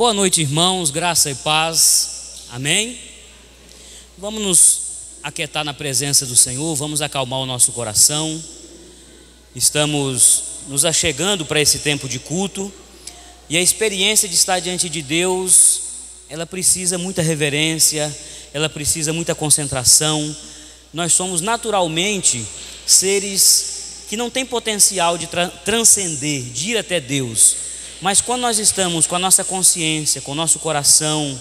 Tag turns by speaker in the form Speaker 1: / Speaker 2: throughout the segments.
Speaker 1: Boa noite, irmãos, graça e paz, amém? Vamos nos aquietar na presença do Senhor, vamos acalmar o nosso coração. Estamos nos achegando para esse tempo de culto, e a experiência de estar diante de Deus, ela precisa muita reverência, ela precisa muita concentração. Nós somos naturalmente seres que não têm potencial de transcender, de ir até Deus. Mas quando nós estamos com a nossa consciência, com o nosso coração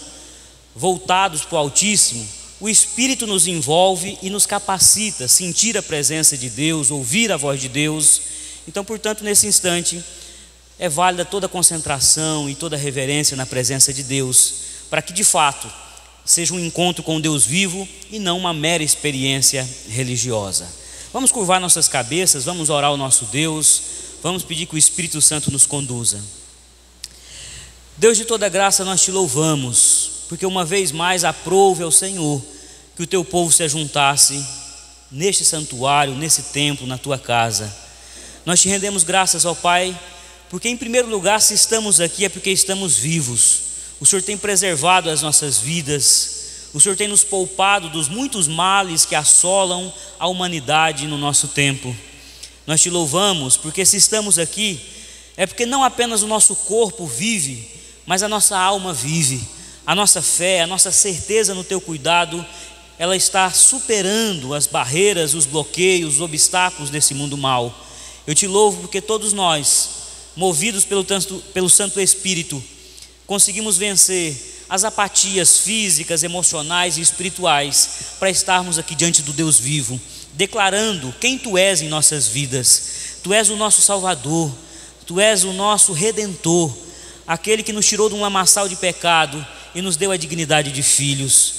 Speaker 1: voltados para o Altíssimo, o Espírito nos envolve e nos capacita a sentir a presença de Deus, ouvir a voz de Deus. Então, portanto, nesse instante, é válida toda a concentração e toda a reverência na presença de Deus, para que de fato seja um encontro com Deus vivo e não uma mera experiência religiosa. Vamos curvar nossas cabeças, vamos orar ao nosso Deus, vamos pedir que o Espírito Santo nos conduza. Deus de toda graça, nós te louvamos, porque uma vez mais aprove ao Senhor que o teu povo se ajuntasse neste santuário, nesse templo, na tua casa. Nós te rendemos graças, ó Pai, porque em primeiro lugar, se estamos aqui é porque estamos vivos. O Senhor tem preservado as nossas vidas, o Senhor tem nos poupado dos muitos males que assolam a humanidade no nosso tempo. Nós te louvamos porque se estamos aqui é porque não apenas o nosso corpo vive, mas a nossa alma vive. A nossa fé, a nossa certeza no teu cuidado, ela está superando as barreiras, os bloqueios, os obstáculos desse mundo mau. Eu te louvo porque todos nós, movidos pelo Santo Espírito, conseguimos vencer as apatias físicas, emocionais e espirituais para estarmos aqui diante do Deus vivo, declarando quem tu és em nossas vidas. Tu és o nosso Salvador, tu és o nosso Redentor, aquele que nos tirou de um lamaçal de pecado e nos deu a dignidade de filhos.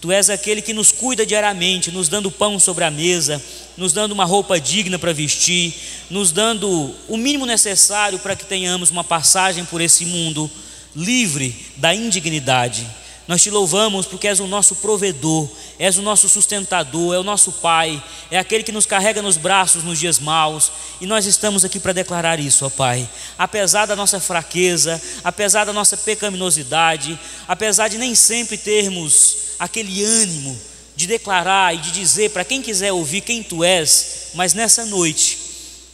Speaker 1: Tu és aquele que nos cuida diariamente, nos dando pão sobre a mesa, nos dando uma roupa digna para vestir, nos dando o mínimo necessário para que tenhamos uma passagem por esse mundo livre da indignidade. Nós te louvamos porque és o nosso provedor, és o nosso sustentador, é o nosso Pai, é aquele que nos carrega nos braços nos dias maus, e nós estamos aqui para declarar isso, ó Pai. Apesar da nossa fraqueza, apesar da nossa pecaminosidade, apesar de nem sempre termos aquele ânimo de declarar e de dizer para quem quiser ouvir quem tu és, mas nessa noite,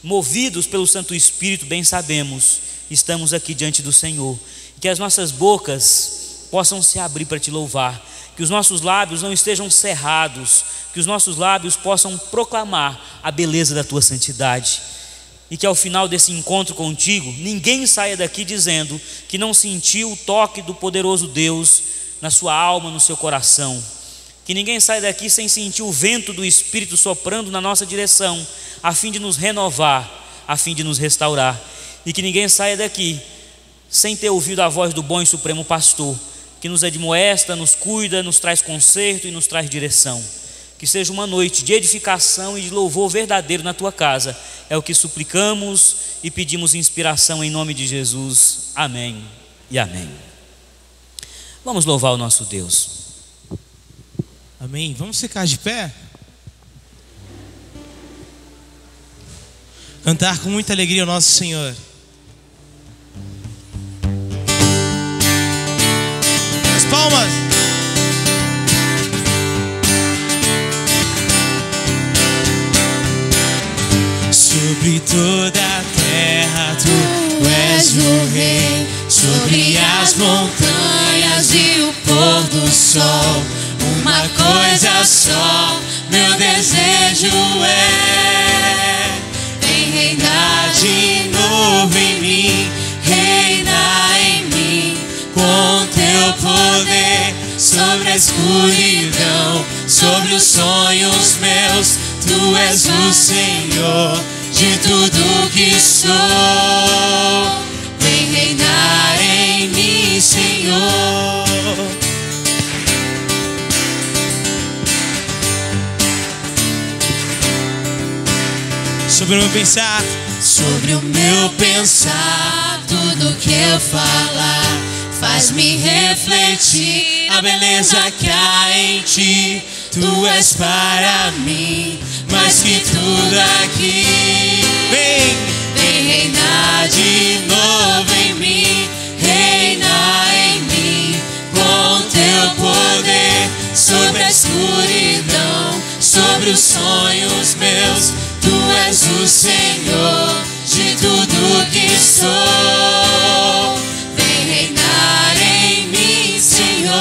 Speaker 1: movidos pelo Santo Espírito, bem sabemos, estamos aqui diante do Senhor, que as nossas bocas possam se abrir para te louvar, que os nossos lábios não estejam cerrados, que os nossos lábios possam proclamar a beleza da tua santidade, e que ao final desse encontro contigo, ninguém saia daqui dizendo que não sentiu o toque do poderoso Deus na sua alma, no seu coração, que ninguém saia daqui sem sentir o vento do Espírito soprando na nossa direção, a fim de nos renovar, a fim de nos restaurar, e que ninguém saia daqui sem ter ouvido a voz do bom e supremo pastor, que nos admoesta, nos cuida, nos traz conserto e nos traz direção. Que seja uma noite de edificação e de louvor verdadeiro na tua casa, é o que suplicamos e pedimos inspiração em nome de Jesus, amém e amém. Vamos louvar o nosso Deus.
Speaker 2: Amém, vamos ficar de pé? Cantar com muita alegria ao nosso Senhor. Palmas. Sobre toda a terra tu és o rei, sobre as montanhas e o pôr do sol. Uma coisa só, meu desejo é: vem reinar de novo em mim, reinar em mim com teu poder, sobre a escuridão, sobre os sonhos meus. Tu és o Senhor de tudo que sou. Vem reinar em mim, Senhor. Sobre o meu pensar, sobre o meu pensar, tudo que eu falar faz-me refletir a beleza que há em ti. Tu és para mim mais que tudo aqui. Vem reinar de novo em mim, reinar em sobre os sonhos meus. Tu és o Senhor de tudo que sou. Vem reinar em mim, Senhor.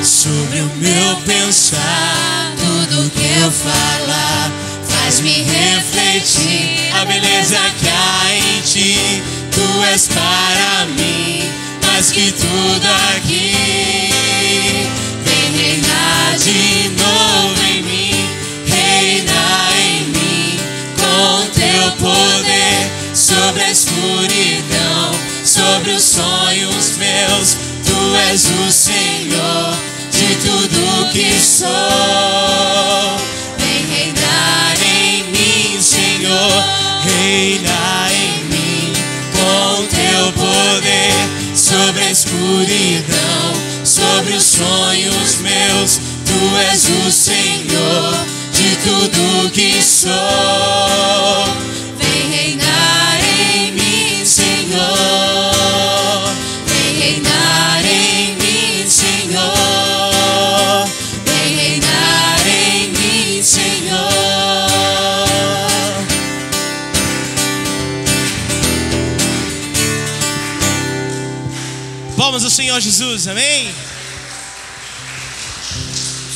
Speaker 2: Sobre o meu pensar, tudo que eu falar, faz-me refletir a beleza que há em ti. Tu és para mim mais que tudo aqui. Vem reinar de novo em mim, reinar em mim com teu poder. Sobre a escuridão, sobre os sonhos meus. Tu és o Senhor de tudo que sou. Vem reinar em mim, Senhor, reinar em mim com teu poder. Sobre a escuridão, sobre os sonhos meus. Tu és o Senhor de tudo que sou. Vem reinar em mim, Senhor. Vem reinar em mim, Senhor. Vem reinar em mim, Senhor. Palmas ao Senhor Jesus, amém?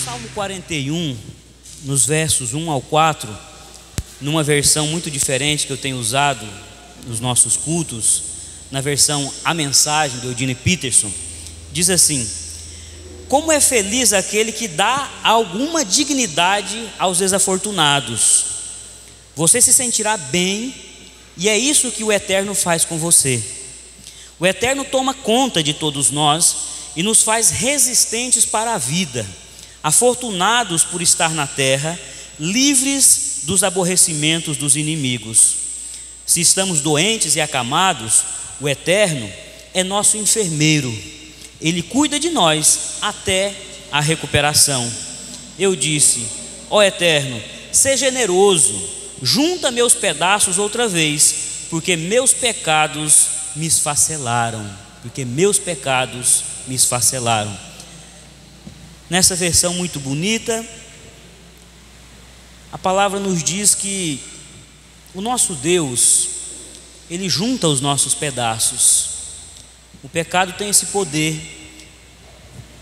Speaker 1: Salmo 41, nos versos 1 ao 4, numa versão muito diferente que eu tenho usado nos nossos cultos, na versão A Mensagem, do Eugene Peterson, diz assim: como é feliz aquele que dá alguma dignidade aos desafortunados. Você se sentirá bem, e é isso que o Eterno faz com você. O Eterno toma conta de todos nós e nos faz resistentes para a vida, afortunados por estar na terra, livres dos aborrecimentos dos inimigos. Se estamos doentes e acamados, o Eterno é nosso enfermeiro. Ele cuida de nós até a recuperação. Eu disse: ó Eterno, seja generoso, junta meus pedaços outra vez, porque meus pecados me esfacelaram. Porque meus pecados me esfacelaram. Nessa versão muito bonita, a palavra nos diz que o nosso Deus, Ele junta os nossos pedaços. O pecado tem esse poder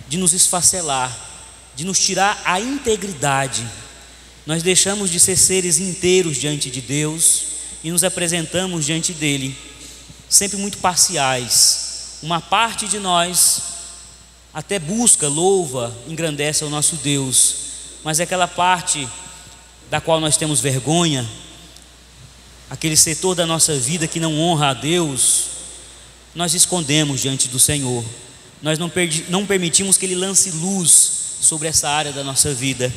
Speaker 1: de nos esfacelar, de nos tirar a integridade. Nós deixamos de ser seres inteiros diante de Deus e nos apresentamos diante dEle sempre muito parciais. Uma parte de nós até busca, louva, engrandece ao nosso Deus, mas aquela parte da qual nós temos vergonha, aquele setor da nossa vida que não honra a Deus, nós escondemos diante do Senhor. Nós não permitimos que Ele lance luz sobre essa área da nossa vida.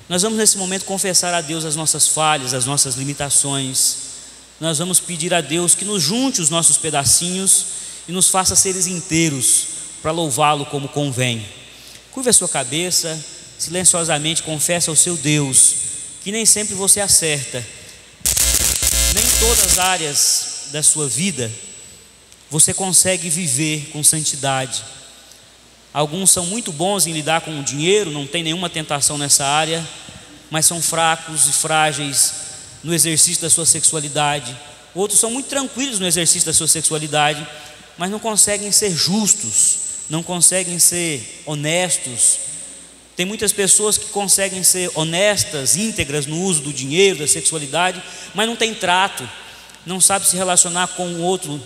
Speaker 1: Nós vamos nesse momento confessar a Deus as nossas falhas, as nossas limitações. Nós vamos pedir a Deus que nos junte os nossos pedacinhos e nos faça seres inteiros para louvá-lo como convém. Curva a sua cabeça, silenciosamente confesse ao seu Deus que nem sempre você acerta. Nem todas as áreas da sua vida você consegue viver com santidade. Alguns são muito bons em lidar com o dinheiro, não tem nenhuma tentação nessa área, mas são fracos e frágeis no exercício da sua sexualidade. Outros são muito tranquilos no exercício da sua sexualidade, mas não conseguem ser justos, não conseguem ser honestos. Tem muitas pessoas que conseguem ser honestas, íntegras no uso do dinheiro, da sexualidade, mas não tem trato, não sabe se relacionar com o outro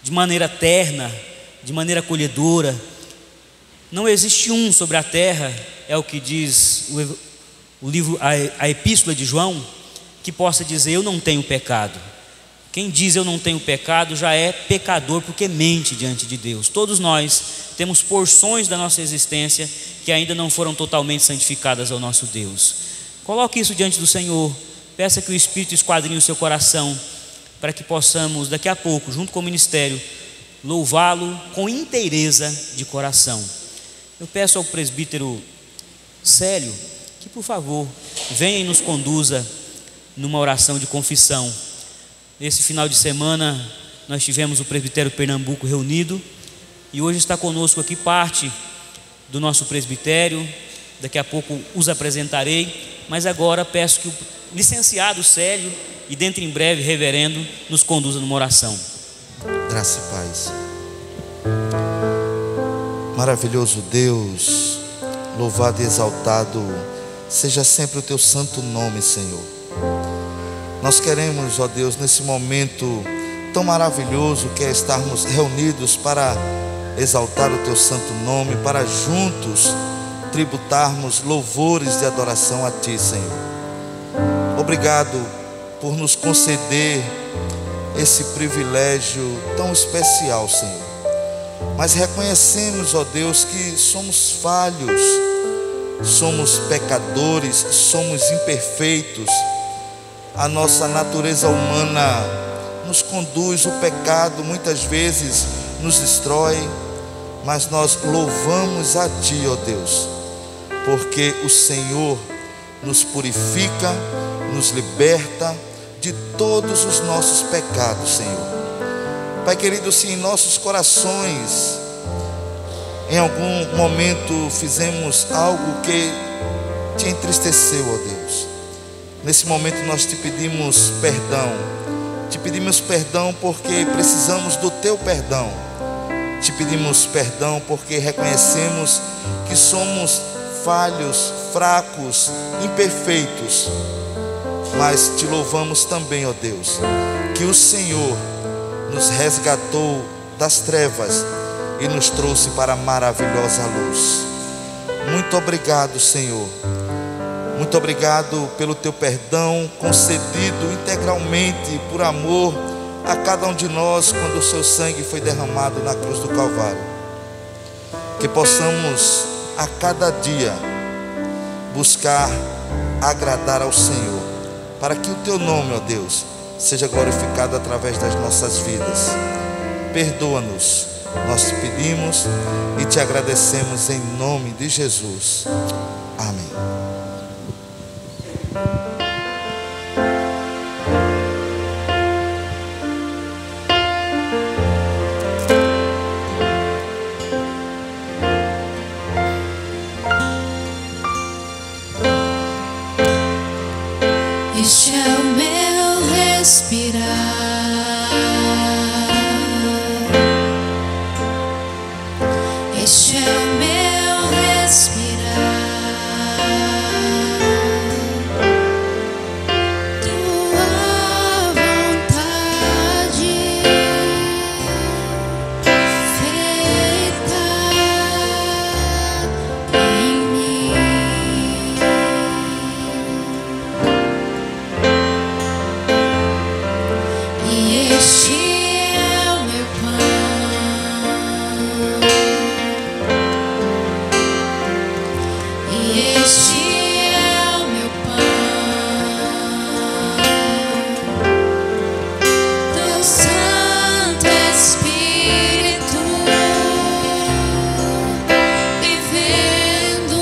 Speaker 1: de maneira terna, de maneira acolhedora. Não existe um sobre a terra, é o que diz o livro, a Epístola de João, que possa dizer: eu não tenho pecado. Quem diz eu não tenho pecado já é pecador, porque mente diante de Deus. Todos nós temos porções da nossa existência que ainda não foram totalmente santificadas ao nosso Deus. Coloque isso diante do Senhor, peça que o Espírito esquadrinhe o seu coração, para que possamos daqui a pouco, junto com o ministério, louvá-lo com inteireza de coração. Eu peço ao presbítero Célio que, por favor, venha e nos conduza numa oração de confissão. Nesse final de semana nós tivemos o presbitério Pernambuco reunido e hoje está conosco aqui parte do nosso presbitério. Daqui a pouco os apresentarei, mas agora peço que o licenciado Célio e dentro em breve reverendo nos conduza numa oração.
Speaker 3: Graça e paz. Maravilhoso Deus, louvado e exaltado seja sempre o teu santo nome, Senhor. Nós queremos, ó Deus, nesse momento tão maravilhoso que é estarmos reunidos para exaltar o teu santo nome, para juntos tributarmos louvores de adoração a ti, Senhor. Obrigado por nos conceder esse privilégio tão especial, Senhor. Mas reconhecemos, ó Deus, que somos falhos, somos pecadores, somos imperfeitos. A nossa natureza humana nos conduz, o pecado muitas vezes nos destrói, mas nós louvamos a ti, ó Deus, porque o Senhor nos purifica, nos liberta de todos os nossos pecados, Senhor. Pai querido, se em nossos corações em algum momento fizemos algo que te entristeceu, ó Deus, nesse momento nós te pedimos perdão. Te pedimos perdão porque precisamos do teu perdão. Te pedimos perdão porque reconhecemos que somos falhos, fracos, imperfeitos. Mas te louvamos também, ó Deus, que o Senhor nos resgatou das trevas e nos trouxe para a maravilhosa luz. Muito obrigado, Senhor. Muito obrigado pelo teu perdão concedido integralmente por amor a cada um de nós quando o seu sangue foi derramado na cruz do Calvário. Que possamos a cada dia buscar agradar ao Senhor, para que o teu nome, ó Deus, seja glorificado através das nossas vidas. Perdoa-nos, nós te pedimos e te agradecemos em nome de Jesus. Amém.
Speaker 2: Este é o meu respirar, este é o meu respirar. Tua vontade feita em mim. E este é o meu pão, e este é o meu pão. Teu Santo Espírito vivendo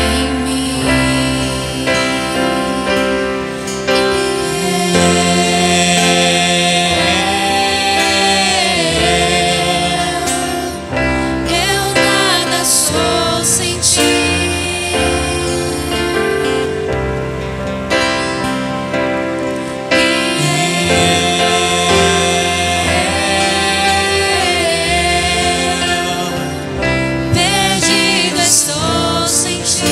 Speaker 2: em mim. Eu nada sou sem ti. Perdido estou sem ti.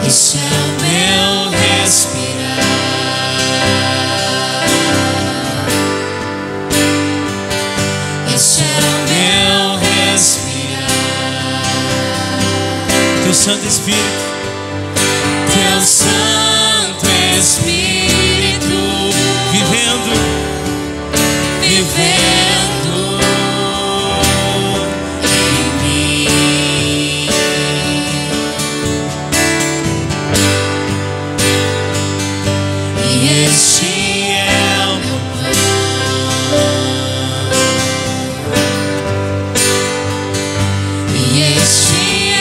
Speaker 2: Este é o meu respirar, este é o meu respirar.
Speaker 4: Teu Santo Espírito,
Speaker 2: Teu Santo Espírito
Speaker 4: vivendo
Speaker 2: em mim. E este é o meu pão, e este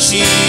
Speaker 2: sentir.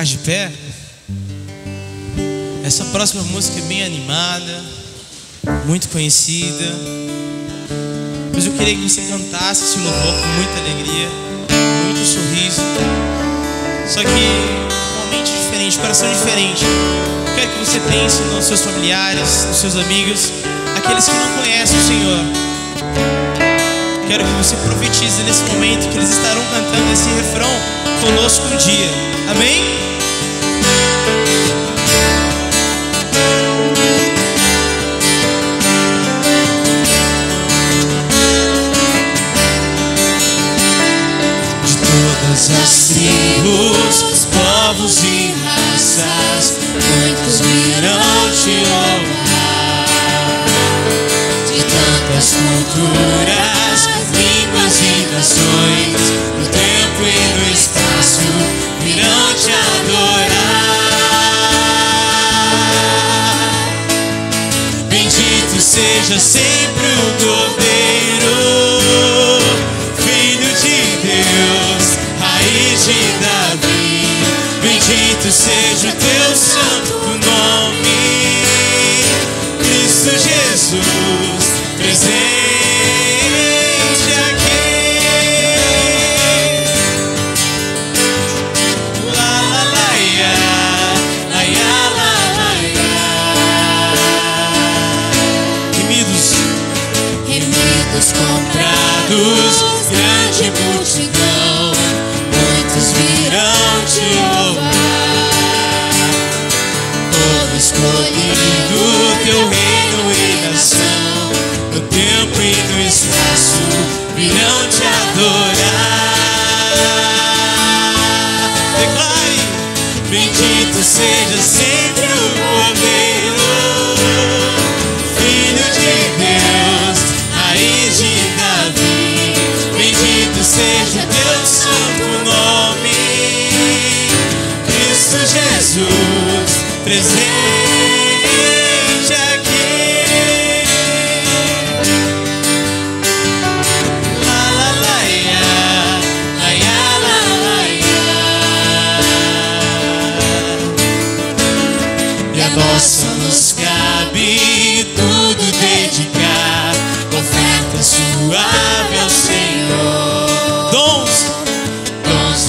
Speaker 4: De pé. Essa próxima música é bem animada, muito conhecida, mas eu queria que você cantasse esse louvor com muita alegria, muito sorriso, só que uma mente diferente, coração diferente. Eu quero que você pense nos seus familiares, nos seus amigos, aqueles que não conhecem o Senhor. Quero que você profetize nesse momento que eles estarão cantando esse refrão conosco um dia. Amém?
Speaker 2: Todas as tribos, povos e raças, muitos virão te louvar. De tantas culturas, línguas e nações, no tempo e no espaço, virão te adorar. Bendito seja sempre o Cordeiro, Filho de Deus, Raiz de Davi. Bendito seja o teu santo nome, Cristo Jesus, presente aqui. La la la ya, la ya la la ya. Remidos, comprados, grande multidão, muitos virão te louvar. Povo escolhido, teu reino e nação, no tempo e no espaço, virão te adorar. Declare: bendito seja sempre o Cordeiro, Filho de Deus, Raiz de Davi. Bendito seja teu santo nome, Cristo Jesus, presente aqui. La la la ya, la ya la la ya. E a nós só nos cabe tudo dedicar, oferta suave ao Senhor. Dons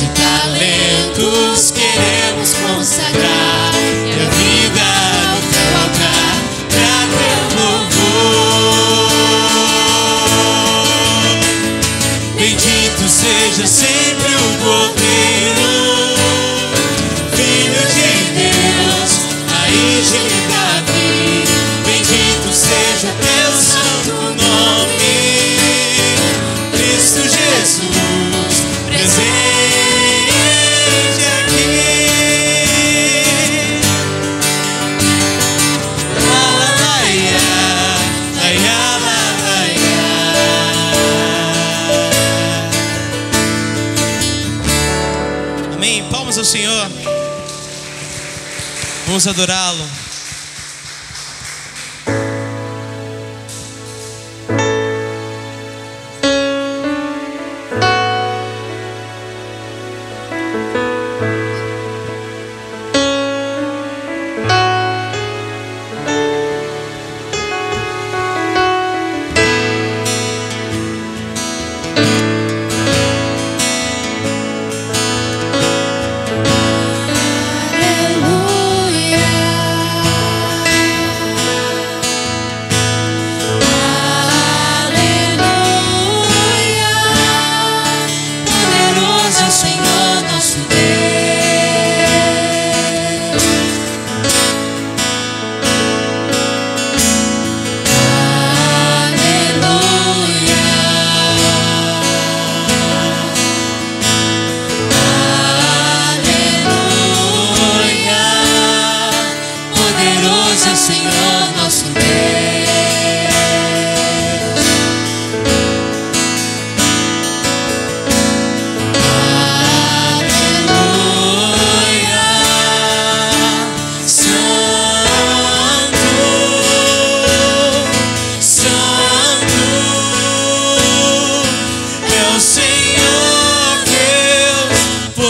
Speaker 2: e talentos queremos consagrar, e a vida no teu altar pra teu louvor. Bendito seja sempre o Cordeiro, Filho de Deus, Raiz de Davi. Bendito seja teu santo nome, Cristo Jesus, presente aqui. La la la ya, la ya la la ya.
Speaker 4: Amém. Palmas ao Senhor. Vamos adorá-lo.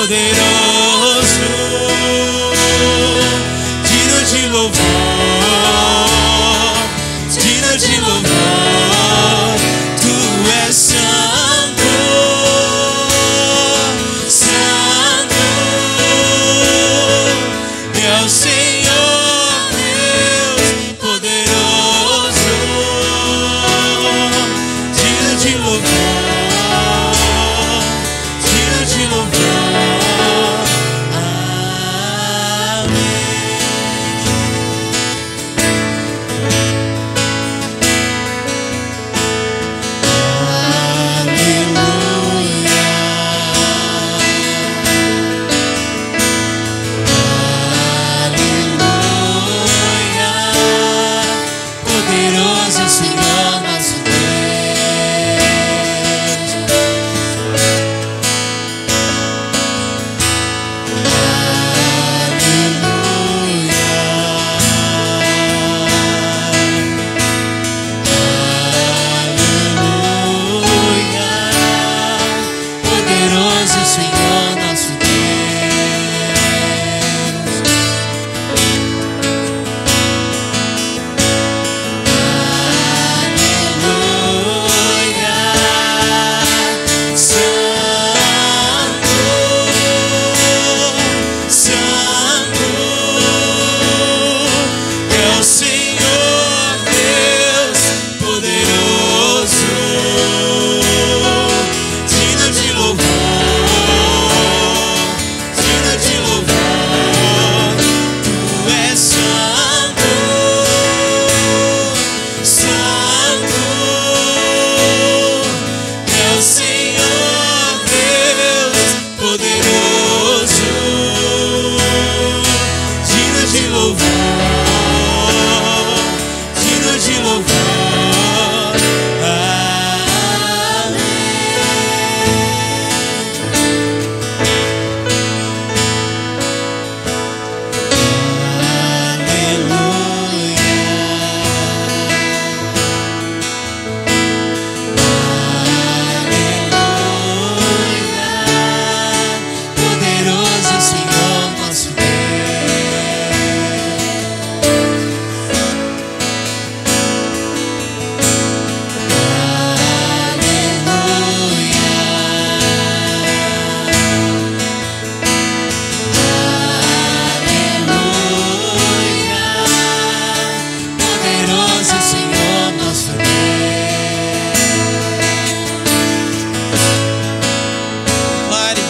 Speaker 4: poderoso, digno de louvor, digno de louvor. Tu és santo, santo, é o Senhor Deus poderoso, digno de louvor, digno de louvor. Poderoso é o Senhor nosso Poderoso é o Senhor nosso Deus. Aleluia. Santo, santo é o Senhor Deus poderoso, digno de louvor, digno de louvor. Tu és santo, santo, é o Senhor Deus poderoso, digno de louvor, digno de louvor. Poderoso é o Senhor nosso Deus. Poderoso é o Senhor nosso Deus. Glória.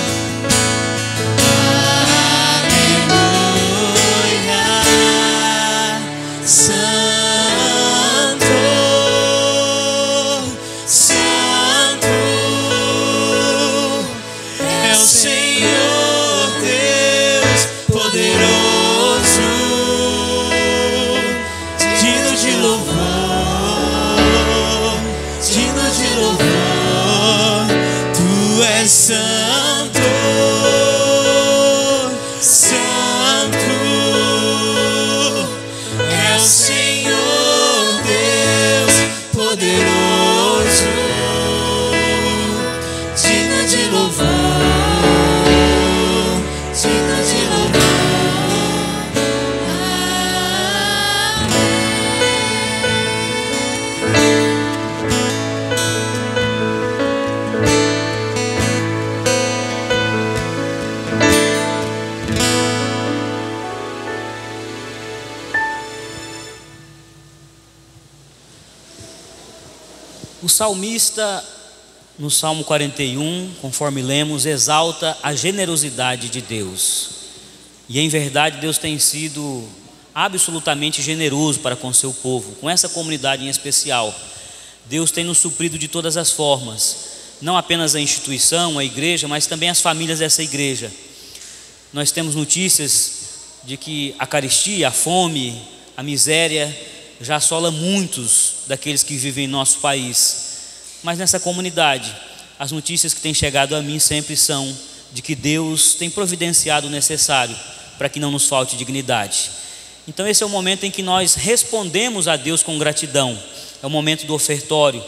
Speaker 4: Aleluia. Santo, santo é o Senhor Deus poderoso, digno de louvor, digno de louvor. Tu és santo, santo, é o Senhor Deus poderoso, digno de louvor, digno de louvor.
Speaker 1: O salmista, no Salmo 41, conforme lemos, exalta a generosidade de Deus. E em verdade Deus tem sido absolutamente generoso para com seu povo, com essa comunidade em especial. Deus tem nos suprido de todas as formas, não apenas a instituição, a igreja, mas também as famílias dessa igreja. Nós temos notícias de que a carestia, a fome, a miséria já assola muitos daqueles que vivem em nosso país. Mas nessa comunidade, as notícias que têm chegado a mim sempre são de que Deus tem providenciado o necessário para que não nos falte dignidade. Então esse é o momento em que nós respondemos a Deus com gratidão. É o momento do ofertório.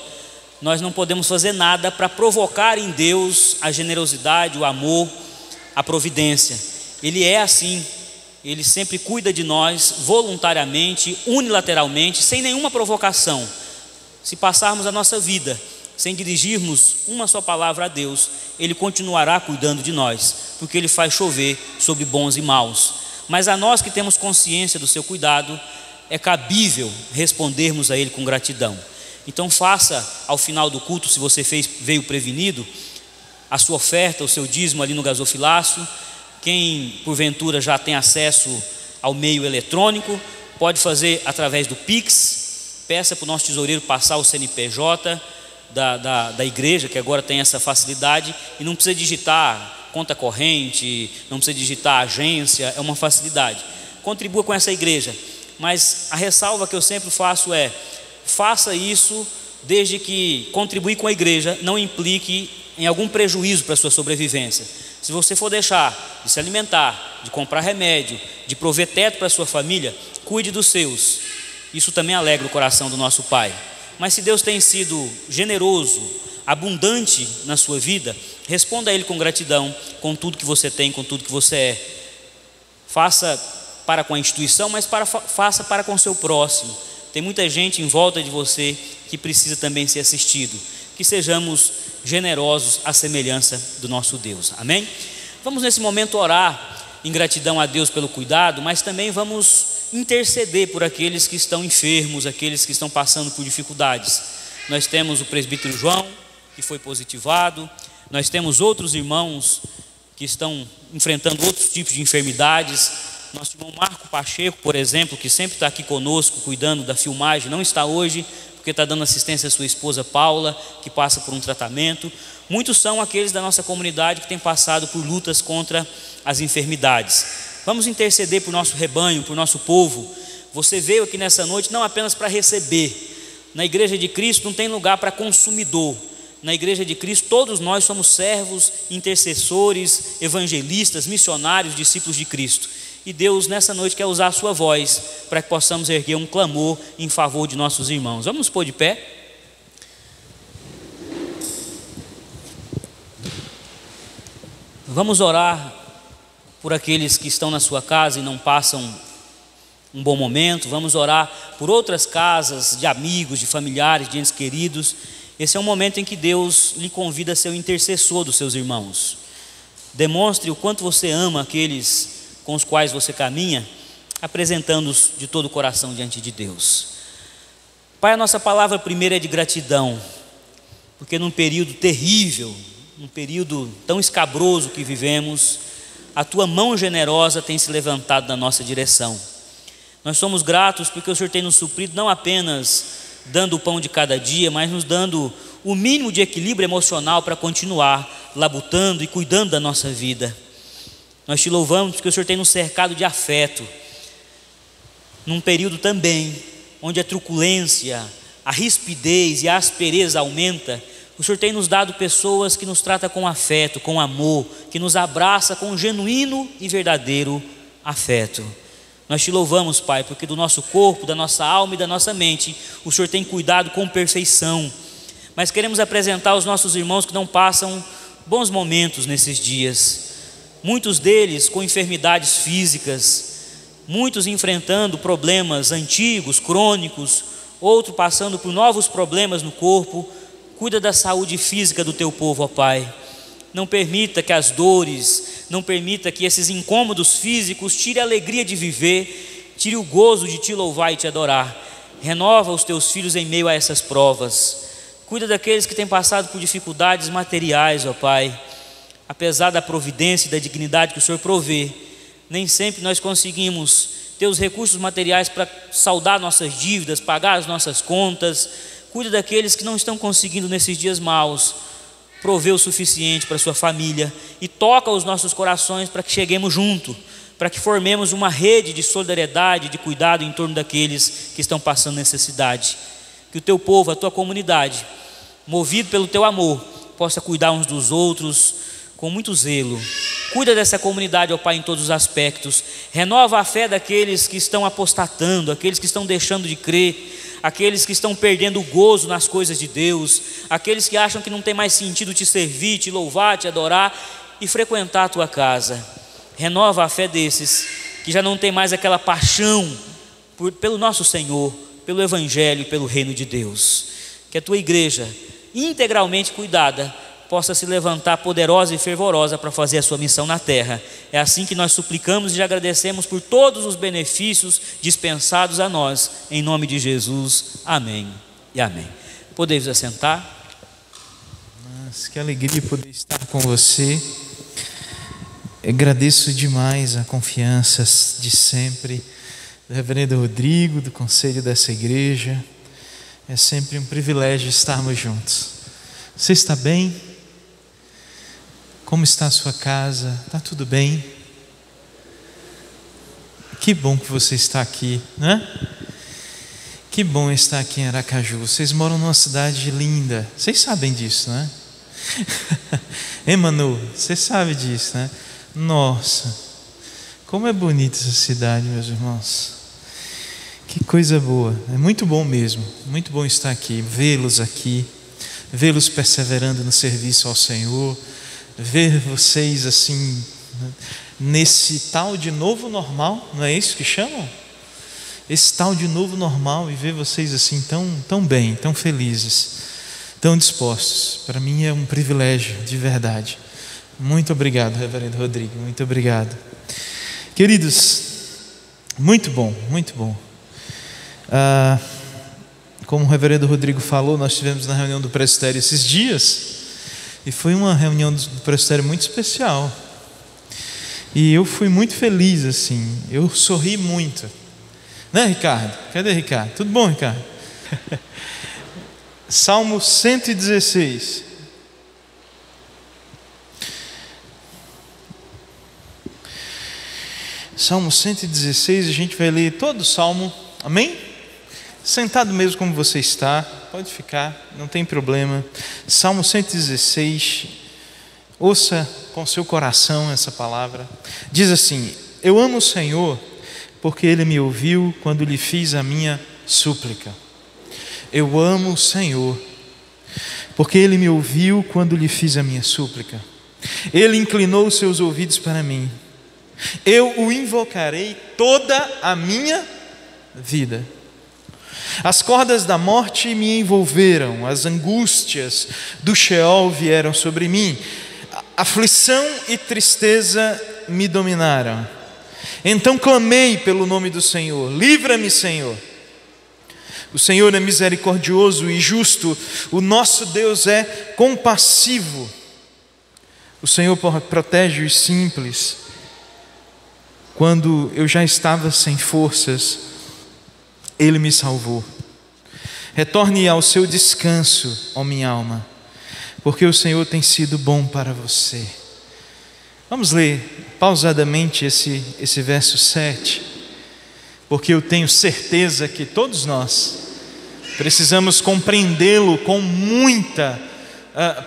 Speaker 1: Nós não podemos fazer nada para provocar em Deus a generosidade, o amor, a providência. Ele é assim, Ele sempre cuida de nós voluntariamente, unilateralmente, sem nenhuma provocação. Se passarmos a nossa vida sem dirigirmos uma só palavra a Deus, Ele continuará cuidando de nós, porque Ele faz chover sobre bons e maus. Mas a nós que temos consciência do seu cuidado, é cabível respondermos a Ele com gratidão. Então faça ao final do culto, se você veio prevenido, a sua oferta, o seu dízimo ali no gasofilácio. Quem porventura já tem acesso ao meio eletrônico, pode fazer através do Pix. Peça para o nosso tesoureiro passar o CNPJ da igreja, que agora tem essa facilidade, e não precisa digitar conta corrente, não precisa digitar agência, é uma facilidade. Contribua com essa igreja, mas a ressalva que eu sempre faço é: faça isso desde que contribuir com a igreja não implique em algum prejuízo para a sua sobrevivência. Se você for deixar de se alimentar, de comprar remédio, de prover teto para a sua família, cuide dos seus. Isso também alegra o coração do nosso Pai. Mas se Deus tem sido generoso, abundante na sua vida, responda a Ele com gratidão, com tudo que você tem, com tudo que você é. Faça para com a instituição, mas faça para com o seu próximo. Tem muita gente em volta de você que precisa também ser assistido. Que sejamos generosos à semelhança do nosso Deus. Amém? Vamos nesse momento orar em gratidão a Deus pelo cuidado, mas também vamos interceder por aqueles que estão enfermos, aqueles que estão passando por dificuldades. Nós temos o presbítero João, que foi positivado. Nós temos outros irmãos que estão enfrentando outros tipos de enfermidades. Nosso irmão Marco Pacheco, por exemplo, que sempre está aqui conosco, cuidando da filmagem, não está hoje, porque está dando assistência à sua esposa Paula, que passa por um tratamento. Muitos são aqueles da nossa comunidade que têm passado por lutas contra as enfermidades. Vamos interceder por nosso rebanho, por nosso povo. Você veio aqui nessa noite não apenas para receber. Na igreja de Cristo não tem lugar para consumidor. Na igreja de Cristo todos nós somos servos, intercessores, evangelistas, missionários, discípulos de Cristo. E Deus nessa noite quer usar a sua voz para que possamos erguer um clamor em favor de nossos irmãos. Vamos nos pôr de pé? Vamos orar por aqueles que estão na sua casa e não passam um bom momento. Vamos orar por outras casas de amigos, de familiares, de entes queridos. Esse é um momento em que Deus lhe convida a ser o intercessor dos seus irmãos. Demonstre o quanto você ama aqueles com os quais você caminha, apresentando-os de todo o coração diante de Deus. Pai, a nossa palavra primeira é de gratidão, porque num período terrível, num período tão escabroso que vivemos, a Tua mão generosa tem se levantado na nossa direção. Nós somos gratos porque o Senhor tem nos suprido não apenas dando o pão de cada dia, mas nos dando o mínimo de equilíbrio emocional para continuar labutando e cuidando da nossa vida. Nós Te louvamos porque o Senhor tem nos cercado de afeto, num período também onde a truculência, a rispidez e a aspereza aumenta. O Senhor tem nos dado pessoas que nos tratam com afeto, com amor, que nos abraça com genuíno e verdadeiro afeto. Nós Te louvamos, Pai, porque do nosso corpo, da nossa alma e da nossa mente, o Senhor tem cuidado com perfeição. Mas queremos apresentar aos nossos irmãos que não passam bons momentos nesses dias. Muitos deles com enfermidades físicas, muitos enfrentando problemas antigos, crônicos, outros passando por novos problemas no corpo. Cuida da saúde física do Teu povo, ó Pai. Não permita que as dores, não permita que esses incômodos físicos tire a alegria de viver, tire o gozo de Te louvar e Te adorar. Renova os Teus filhos em meio a essas provas. Cuida daqueles que têm passado por dificuldades materiais, ó Pai. Apesar da providência e da dignidade que o Senhor provê, nem sempre nós conseguimos ter os recursos materiais para saldar nossas dívidas, pagar as nossas contas. Cuida daqueles que não estão conseguindo nesses dias maus prover o suficiente para a sua família, e toca os nossos corações para que cheguemos junto, para que formemos uma rede de solidariedade, de cuidado em torno daqueles que estão passando necessidade. Que o Teu povo, a Tua comunidade, movido pelo Teu amor, possa cuidar uns dos outros com muito zelo. Cuida dessa comunidade, ó Pai, em todos os aspectos. Renova a fé daqueles que estão apostatando, aqueles que estão deixando de crer, aqueles que estão perdendo o gozo nas coisas de Deus, aqueles que acham que não tem mais sentido Te servir, Te louvar, Te adorar. e frequentar a tua casa. Renova a fé desses que já não tem mais aquela paixão pelo nosso Senhor, pelo Evangelho e pelo reino de Deus. Que a tua igreja, integralmente cuidada, possa se levantar poderosa e fervorosa para fazer a sua missão na terra. É assim que nós suplicamos e agradecemos por todos os benefícios dispensados a nós, em nome de Jesus, amém e amém. Podeis assentar.
Speaker 2: Mas que alegria poder estar com você. Eu agradeço demais a confiança de sempre do reverendo Rodrigo, do conselho dessa igreja. É sempre um privilégio estarmos juntos. Você está bem? Como está a sua casa? Está tudo bem? Que bom que você está aqui, né? Que bom estar aqui em Aracaju. Vocês moram numa cidade linda. Vocês sabem disso, né? Manu, você sabe disso, né? Nossa, como é bonita essa cidade, meus irmãos. Que coisa boa. É muito bom mesmo. Muito bom estar aqui, vê-los aqui, vê-los perseverando no serviço ao Senhor, ver vocês assim, nesse tal de novo normal, não é isso que chamam? Esse tal de novo normal, e ver vocês assim tão bem, tão felizes, tão dispostos. Para mim é um privilégio, de verdade. Muito obrigado, reverendo Rodrigo, muito obrigado. Queridos, muito bom, muito bom. Como o reverendo Rodrigo falou, nós estivemos na reunião do presbitério esses dias, e foi uma reunião do presbitério muito especial. E eu fui muito feliz, assim. Eu sorri muito. Né, Ricardo? Cadê Ricardo? Tudo bom, Ricardo? Salmo 116. Salmo 116, a gente vai ler todo o Salmo. Amém? Sentado mesmo como você está, pode ficar, não tem problema. Salmo 116, ouça com seu coração essa palavra. Diz assim: eu amo o Senhor, porque Ele me ouviu quando lhe fiz a minha súplica. Eu amo o Senhor, porque Ele me ouviu quando lhe fiz a minha súplica. Ele inclinou os seus ouvidos para mim. Eu o invocarei toda a minha vida. As cordas da morte me envolveram, as angústias do Sheol vieram sobre mim, aflição e tristeza me dominaram. Então clamei pelo nome do Senhor: livra-me, Senhor. O Senhor é misericordioso e justo, o nosso Deus é compassivo. O Senhor protege os simples. Quando eu já estava sem forças, Ele me salvou. Retorne ao seu descanso, ó minha alma, porque o Senhor tem sido bom para você. Vamos ler pausadamente esse verso 7, porque eu tenho certeza que todos nós precisamos compreendê-lo com muita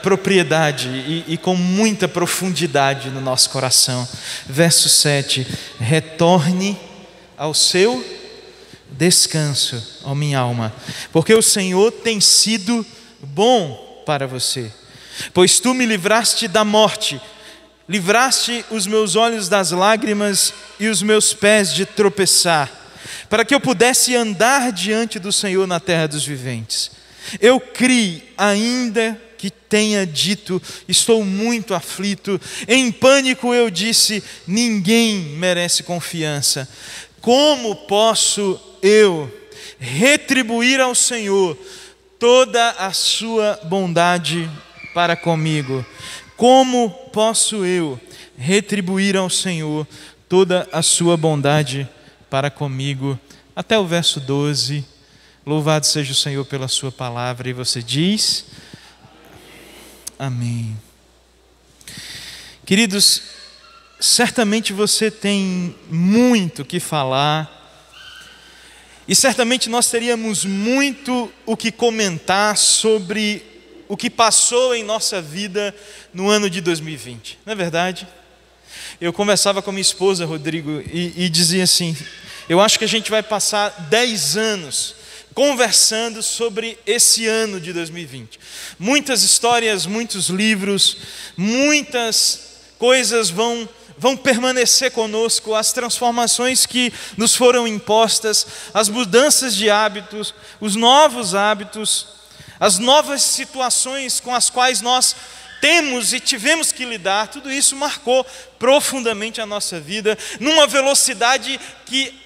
Speaker 2: propriedade e com muita profundidade no nosso coração. Verso 7: retorne ao seu descanso, ó minha alma, porque o Senhor tem sido bom para você. Pois tu me livraste da morte, livraste os meus olhos das lágrimas e os meus pés de tropeçar, para que eu pudesse andar diante do Senhor na terra dos viventes. Eu criei, ainda que tenha dito: estou muito aflito. Em pânico eu disse: ninguém merece confiança. Como posso eu retribuir ao Senhor toda a sua bondade para comigo? Como posso eu retribuir ao Senhor toda a sua bondade para comigo? Até o verso 12. Louvado seja o Senhor pela sua palavra. E você diz: amém. Queridos, certamente você tem muito que falar, e certamente nós teríamos muito o que comentar sobre o que passou em nossa vida no ano de 2020, não é verdade? Eu conversava com minha esposa, Rodrigo, e dizia assim: eu acho que a gente vai passar 10 anos conversando sobre esse ano de 2020. Muitas histórias, muitos livros, muitas coisas vão permanecer conosco, as transformações que nos foram impostas, as mudanças de hábitos, os novos hábitos, as novas situações com as quais nós temos e tivemos que lidar, tudo isso marcou profundamente a nossa vida, numa velocidade que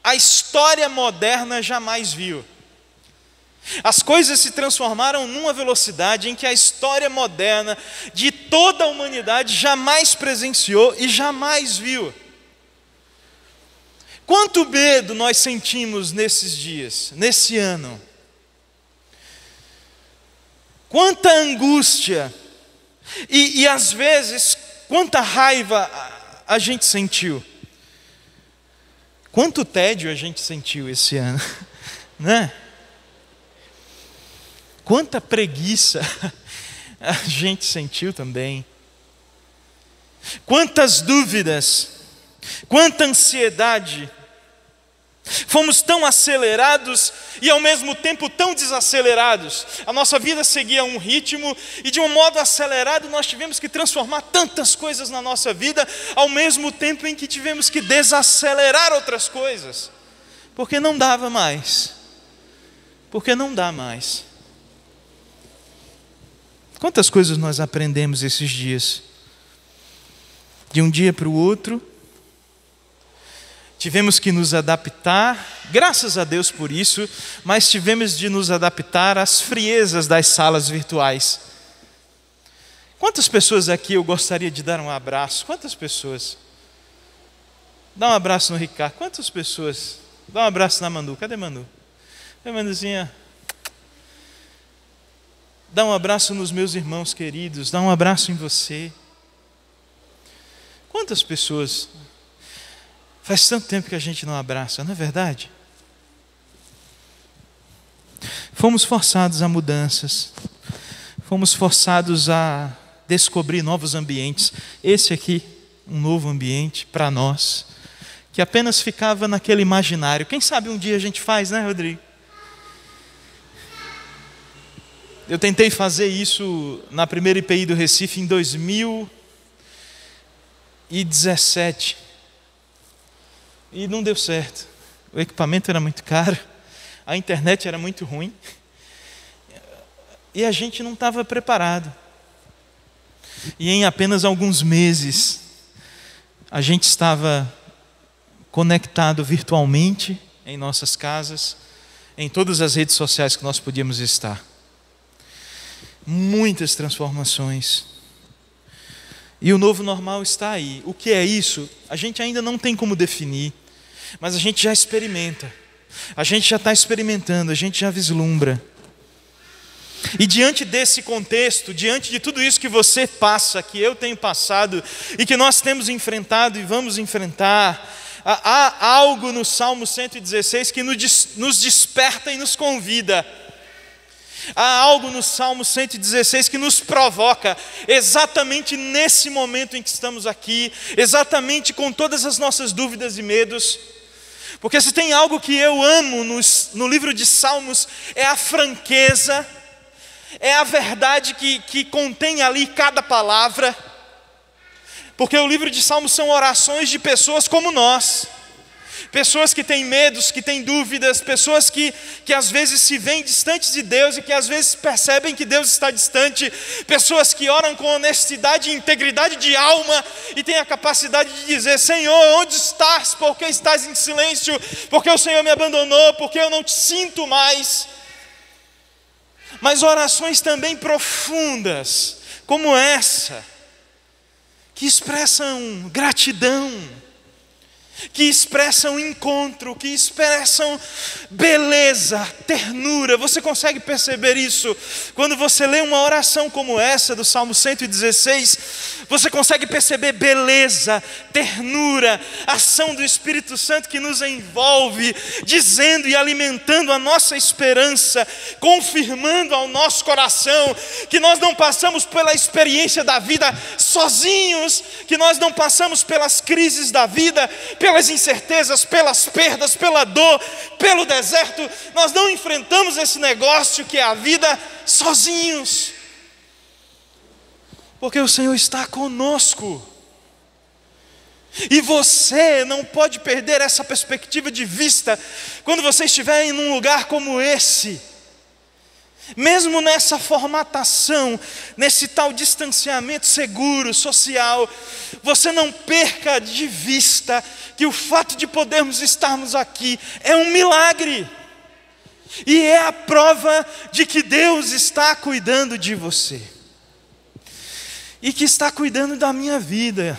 Speaker 2: a história moderna jamais viu. As coisas se transformaram numa velocidade em que a história moderna de toda a humanidade jamais presenciou e jamais viu. Quanto medo nós sentimos nesses dias, nesse ano. Quanta angústia e às vezes quanta raiva a gente sentiu. Quanto tédio a gente sentiu esse ano, né? Quanta preguiça a gente sentiu também. Quantas dúvidas, quanta ansiedade. Fomos tão acelerados e ao mesmo tempo tão desacelerados. A nossa vida seguia um ritmo e de um modo acelerado nós tivemos que transformar tantas coisas na nossa vida, ao mesmo tempo em que tivemos que desacelerar outras coisas. Porque não dava mais. Porque não dá mais. Quantas coisas nós aprendemos esses dias? De um dia para o outro, tivemos que nos adaptar, graças a Deus por isso, mas tivemos de nos adaptar às friezas das salas virtuais. Quantas pessoas aqui eu gostaria de dar um abraço? Quantas pessoas? Dá um abraço no Ricardo. Quantas pessoas? Dá um abraço na Manu. Cadê Manu? Cadê Manuzinha? Dá um abraço nos meus irmãos queridos, dá um abraço em você. Quantas pessoas? Faz tanto tempo que a gente não abraça, não é verdade? Fomos forçados a mudanças, fomos forçados a descobrir novos ambientes. Esse aqui, um novo ambiente para nós, que apenas ficava naquele imaginário. Quem sabe um dia a gente faz, né, Rodrigo? Eu tentei fazer isso na primeira IPI do Recife em 2017 e não deu certo. O equipamento era muito caro, a internet era muito ruim e a gente não estava preparado. E em apenas alguns meses a gente estava conectado virtualmente em nossas casas, em todas as redes sociais que nós podíamos estar. Muitas transformações. E o novo normal está aí. O que é isso? A gente ainda não tem como definir, mas a gente já experimenta. A gente já está experimentando, a gente já vislumbra. E diante desse contexto, diante de tudo isso que você passa, que eu tenho passado e que nós temos enfrentado e vamos enfrentar, há algo no Salmo 116 que nos desperta e nos convida. Há algo no Salmo 116 que nos provoca, exatamente nesse momento em que estamos aqui, exatamente com todas as nossas dúvidas e medos. Porque se tem algo que eu amo no livro de Salmos, é a franqueza, é a verdade que contém ali cada palavra. Porque o livro de Salmos são orações de pessoas como nós. Pessoas que têm medos, que têm dúvidas, pessoas que às vezes se veem distantes de Deus e que às vezes percebem que Deus está distante, pessoas que oram com honestidade e integridade de alma e têm a capacidade de dizer: Senhor, onde estás? Por que estás em silêncio? Porque o Senhor me abandonou? Porque eu não te sinto mais? Mas orações também profundas, como essa, que expressam gratidão, que expressam encontro, que expressam beleza, ternura. Você consegue perceber isso? Quando você lê uma oração como essa do Salmo 116, você consegue perceber beleza, ternura, ação do Espírito Santo que nos envolve, dizendo e alimentando a nossa esperança, confirmando ao nosso coração que nós não passamos pela experiência da vida sozinhos, que nós não passamos pelas crises da vida, pelas incertezas, pelas perdas, pela dor, pelo deserto. Nós não enfrentamos esse negócio que é a vida sozinhos, porque o Senhor está conosco. E você não pode perder essa perspectiva de vista quando você estiver em um lugar como esse. Mesmo nessa formatação, nesse tal distanciamento seguro, social, você não perca de vista que o fato de podermos estarmos aqui é um milagre. E é a prova de que Deus está cuidando de você. E que está cuidando da minha vida.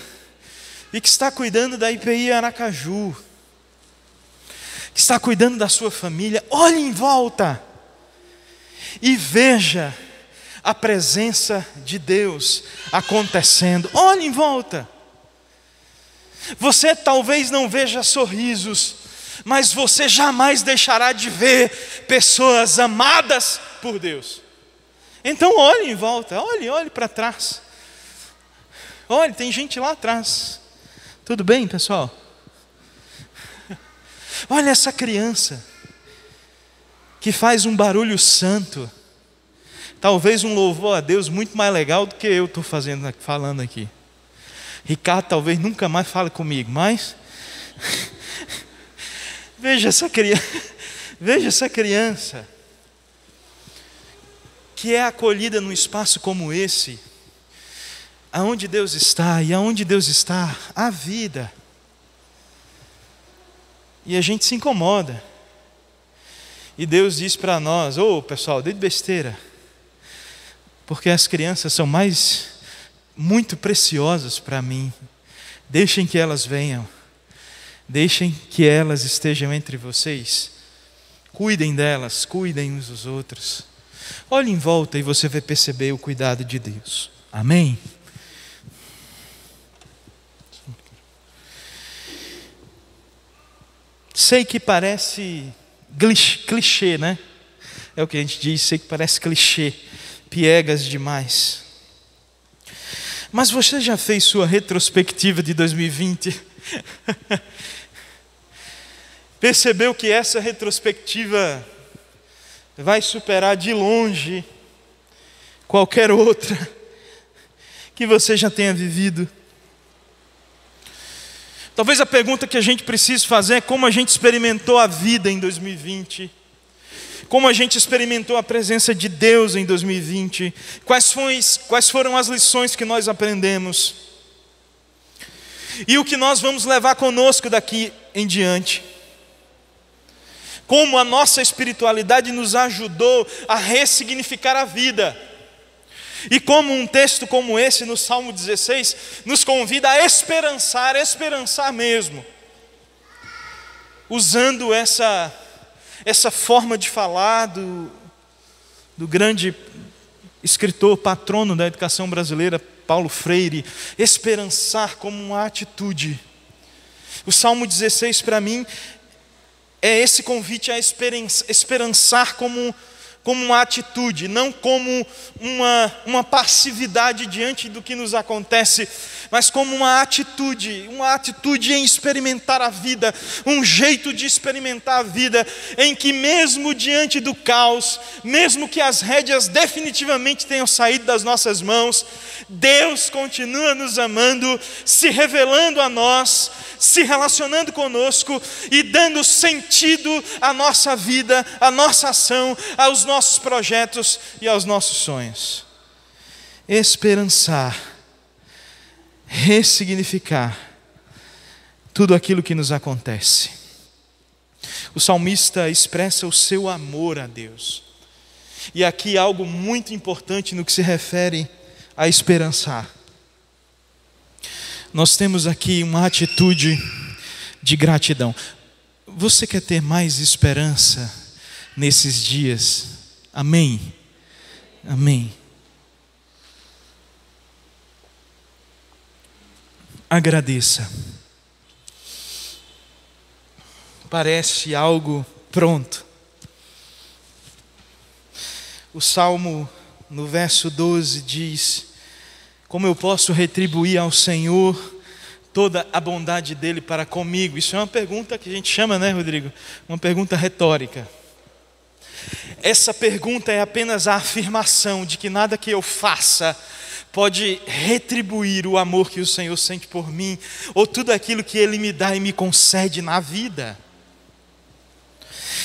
Speaker 2: E que está cuidando da IPI Aracaju. Que está cuidando da sua família. Olhe em volta e veja a presença de Deus acontecendo. Olhe em volta. Você talvez não veja sorrisos, mas você jamais deixará de ver pessoas amadas por Deus. Então olhe em volta, olhe para trás. Olhe, tem gente lá atrás. Tudo bem, pessoal? Olha essa criança que faz um barulho santo. Talvez um louvor a Deus muito mais legal do que eu estou falando aqui. Ricardo talvez nunca mais fale comigo, mas veja essa criança que é acolhida num espaço como esse, aonde Deus está, e aonde Deus está, há vida. E a gente se incomoda. E Deus diz para nós: pessoal, dê de besteira, porque as crianças são muito preciosas para mim. Deixem que elas venham. Deixem que elas estejam entre vocês. Cuidem delas, cuidem uns dos outros. Olhe em volta e você vai perceber o cuidado de Deus. Amém? Sei que parece clichê, né? É o que a gente diz, sei que parece clichê, piegas demais. Mas você já fez sua retrospectiva de 2020? Percebeu que essa retrospectiva vai superar de longe qualquer outra que você já tenha vivido? Talvez a pergunta que a gente precisa fazer é como a gente experimentou a vida em 2020. Como a gente experimentou a presença de Deus em 2020. Quais foram as lições que nós aprendemos. E o que nós vamos levar conosco daqui em diante. Como a nossa espiritualidade nos ajudou a ressignificar a vida. E como um texto como esse, no Salmo 16, nos convida a esperançar mesmo. Usando essa forma de falar do grande escritor, patrono da educação brasileira, Paulo Freire, esperançar como uma atitude. O Salmo 16 para mim é esse convite a esperançar como uma atitude, não como uma passividade diante do que nos acontece, mas como uma atitude em experimentar a vida, um jeito de experimentar a vida, em que mesmo diante do caos, mesmo que as rédeas definitivamente tenham saído das nossas mãos, Deus continua nos amando, se revelando a nós, se relacionando conosco e dando sentido à nossa vida, à nossa ação, aos nossos projetos e aos nossos sonhos. Esperançar, ressignificar tudo aquilo que nos acontece. O salmista expressa o seu amor a Deus. E aqui algo muito importante no que se refere a esperançar. Nós temos aqui uma atitude de gratidão. Você quer ter mais esperança nesses dias? Amém? Amém. Agradeça. Parece algo pronto. O Salmo, no verso 12, diz: como eu posso retribuir ao Senhor toda a bondade dele para comigo? Isso é uma pergunta que a gente chama, né, Rodrigo? Uma pergunta retórica. Essa pergunta é apenas a afirmação de que nada que eu faça
Speaker 4: pode retribuir o amor que o Senhor sente por mim, ou tudo aquilo que Ele me dá e me concede na vida.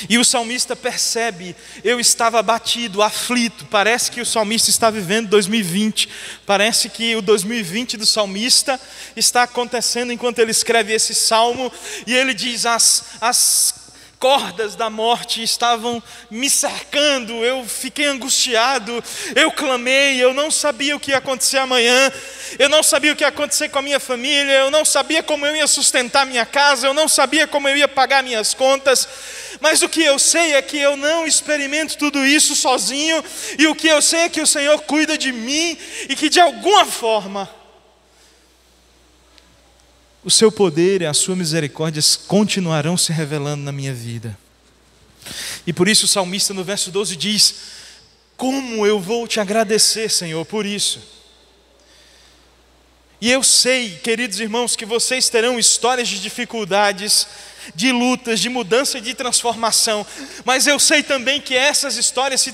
Speaker 4: E o salmista percebe: eu estava abatido, aflito. Parece que o salmista está vivendo 2020. Parece que o 2020 do salmista está acontecendo enquanto ele escreve esse salmo. E ele diz: as cordas da morte estavam me cercando, eu fiquei angustiado, eu clamei, eu não sabia o que ia acontecer amanhã, eu não sabia o que ia acontecer com a minha família, eu não sabia como eu ia sustentar minha casa, eu não sabia como eu ia pagar minhas contas, mas o que eu sei é que eu não experimento tudo isso sozinho, e o que eu sei é que o Senhor cuida de mim, e que de alguma forma o seu poder e a sua misericórdia continuarão se revelando na minha vida. E por isso o salmista no verso 12 diz: como eu vou te agradecer, Senhor, por isso. E eu sei, queridos irmãos, que vocês terão histórias de dificuldades, de lutas, de mudança e de transformação, mas eu sei também que essas histórias se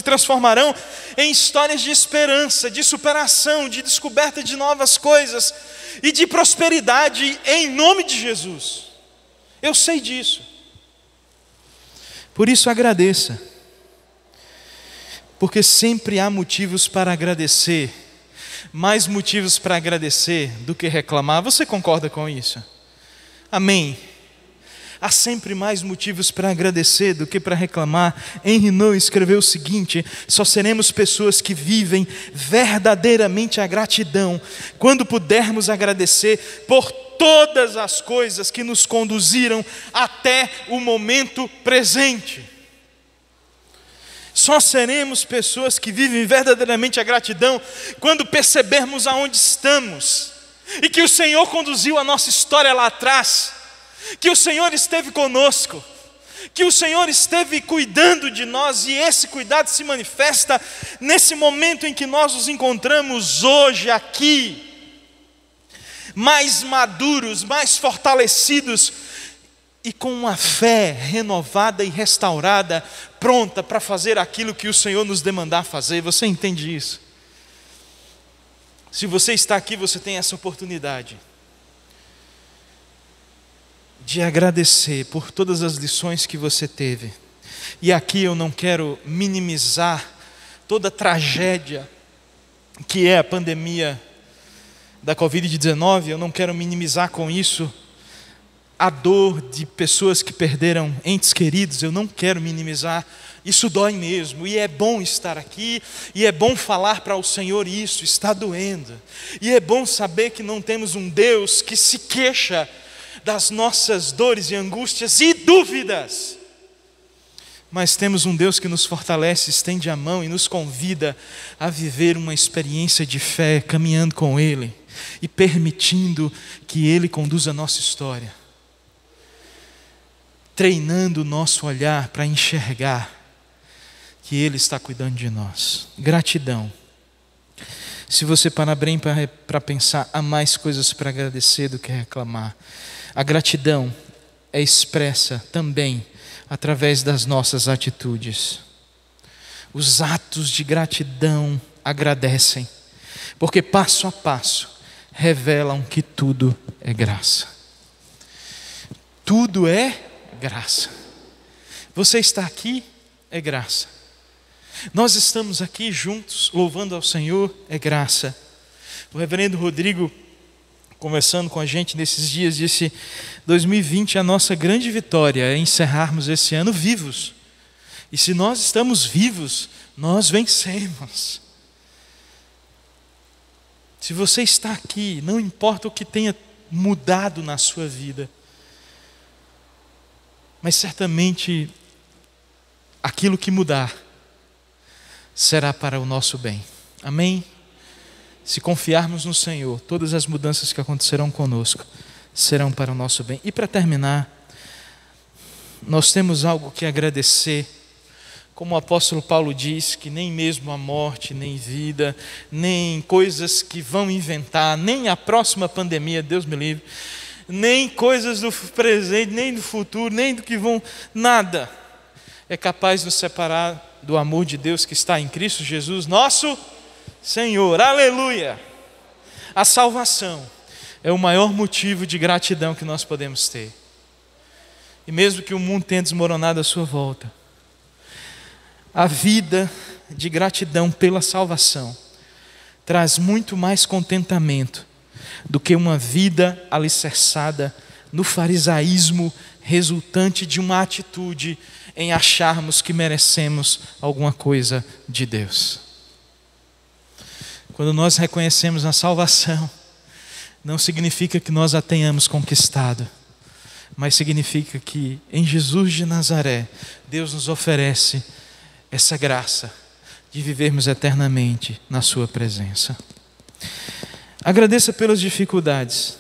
Speaker 4: transformarão em histórias de esperança, de superação, de descoberta de novas coisas e de prosperidade em nome de Jesus. Eu sei disso. Por isso agradeça, porque sempre há motivos para agradecer, mais motivos para agradecer do que reclamar. Você concorda com isso? Amém. Há sempre mais motivos para agradecer do que para reclamar. Henry Nouwen escreveu o seguinte: só seremos pessoas que vivem verdadeiramente a gratidão quando pudermos agradecer por todas as coisas que nos conduziram até o momento presente. Só seremos pessoas que vivem verdadeiramente a gratidão quando percebermos aonde estamos e que o Senhor conduziu a nossa história lá atrás, que o Senhor esteve conosco, que o Senhor esteve cuidando de nós, e esse cuidado se manifesta nesse momento em que nós nos encontramos hoje aqui, mais maduros, mais fortalecidos e com uma fé renovada e restaurada, pronta para fazer aquilo que o Senhor nos demandar fazer. Você entende isso? Se você está aqui, você tem essa oportunidade de agradecer por todas as lições que você teve. E aqui eu não quero minimizar toda a tragédia que é a pandemia da Covid-19, eu não quero minimizar com isso a dor de pessoas que perderam entes queridos, eu não quero minimizar. Isso dói mesmo, e é bom estar aqui, e é bom falar para o Senhor isso, está doendo. E é bom saber que não temos um Deus que se queixa das nossas dores e angústias e dúvidas, mas temos um Deus que nos fortalece, estende a mão e nos convida a viver uma experiência de fé, caminhando com Ele e permitindo que Ele conduza a nossa história, treinando o nosso olhar para enxergar que Ele está cuidando de nós. Gratidão. Se você parar bem para pensar, há mais coisas para agradecer do que reclamar. A gratidão é expressa também através das nossas atitudes. Os atos de gratidão agradecem, porque passo a passo revelam que tudo é graça. Tudo é graça. Você está aqui, é graça. Nós estamos aqui juntos, louvando ao Senhor, é graça. O reverendo Rodrigo, conversando com a gente nesses dias, disse: 2020 é a nossa grande vitória, é encerrarmos esse ano vivos. E se nós estamos vivos, nós vencemos. Se você está aqui, não importa o que tenha mudado na sua vida, mas certamente aquilo que mudar será para o nosso bem. Amém? Se confiarmos no Senhor, todas as mudanças que acontecerão conosco serão para o nosso bem. E para terminar, nós temos algo que agradecer. Como o apóstolo Paulo diz, que nem mesmo a morte, nem vida, nem coisas que vão inventar, nem a próxima pandemia, Deus me livre, nem coisas do presente, nem do futuro, nem do que vão, nada é capaz de nos separar do amor de Deus que está em Cristo Jesus, nosso Senhor, aleluia. A salvação é o maior motivo de gratidão que nós podemos ter. E mesmo que o mundo tenha desmoronado à sua volta, a vida de gratidão pela salvação traz muito mais contentamento do que uma vida alicerçada no farisaísmo resultante de uma atitude em acharmos que merecemos alguma coisa de Deus. Quando nós reconhecemos a salvação, não significa que nós a tenhamos conquistado, mas significa que em Jesus de Nazaré, Deus nos oferece essa graça de vivermos eternamente na sua presença. Agradeça pelas dificuldades,